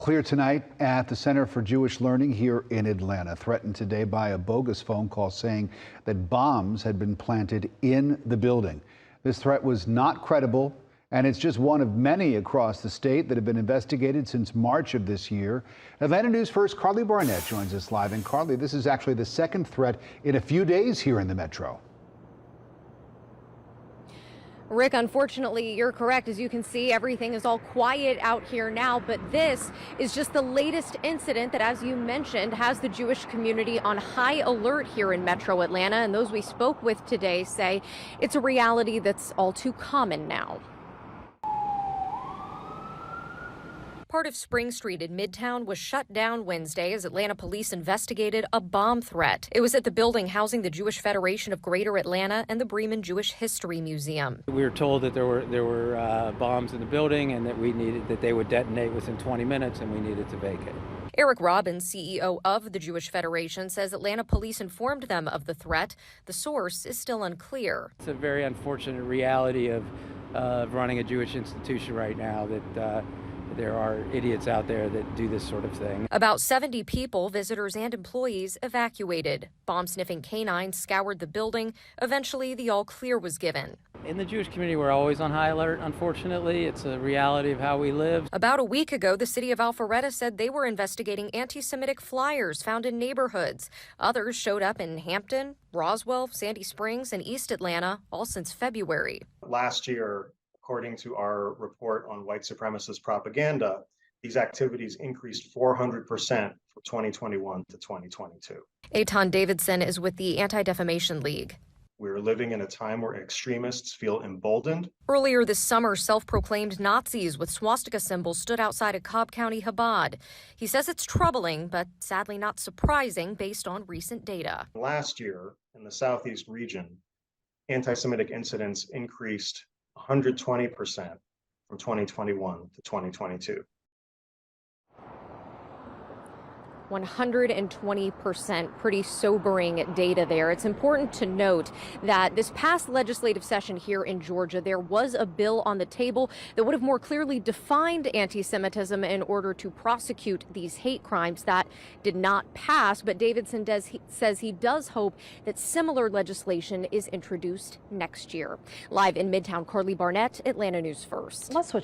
Clear tonight at the Center for Jewish Learning here in Atlanta, threatened today by a bogus phone call saying that bombs had been planted in the building. This threat was not credible, and it's just one of many across the state that have been investigated since March of this year. Atlanta News First Carly Barnett joins us live. And Carly, this is actually the second threat in a few days here in the metro. Rick, unfortunately, you're correct. As you can see, everything is all quiet out here now, but this is just the latest incident that, as you mentioned, has the Jewish community on high alert here in Metro Atlanta. And those we spoke with today say it's a reality that's all too common now. Part of Spring Street in Midtown was shut down Wednesday as Atlanta police investigated a bomb threat. It was at the building housing the Jewish Federation of Greater Atlanta and the Bremen Jewish History Museum. We were told that there were bombs in the building and that they would detonate within 20 minutes and we needed to vacate. Eric Robbins, CEO of the Jewish Federation, says Atlanta police informed them of the threat. The source is still unclear. It's a very unfortunate reality of running a Jewish institution right now that there are idiots out there that do this sort of thing. About 70 people, visitors and employees, evacuated. Bomb-sniffing canines scoured the building. Eventually, the all-clear was given. In the Jewish community, we're always on high alert, unfortunately. It's a reality of how we live. About a week ago, the city of Alpharetta said they were investigating anti-Semitic flyers found in neighborhoods. Others showed up in Hampton, Roswell, Sandy Springs, and East Atlanta, all since February. Last year, according to our report on white supremacist propaganda, these activities increased 400% from 2021 to 2022. Eitan Davidson is with the Anti-Defamation League. We're living in a time where extremists feel emboldened. Earlier this summer, self-proclaimed Nazis with swastika symbols stood outside a Cobb County Chabad. He says it's troubling, but sadly not surprising based on recent data. Last year, in the Southeast region, anti-Semitic incidents increased 120% from 2021 to 2022. 120%, pretty sobering data there. It's important to note that this past legislative session here in Georgia, there was a bill on the table that would have more clearly defined anti-Semitism in order to prosecute these hate crimes. That did not pass, but Davidson says he does hope that similar legislation is introduced next year. Live in Midtown, Carly Barnett, Atlanta News First. Let's switch.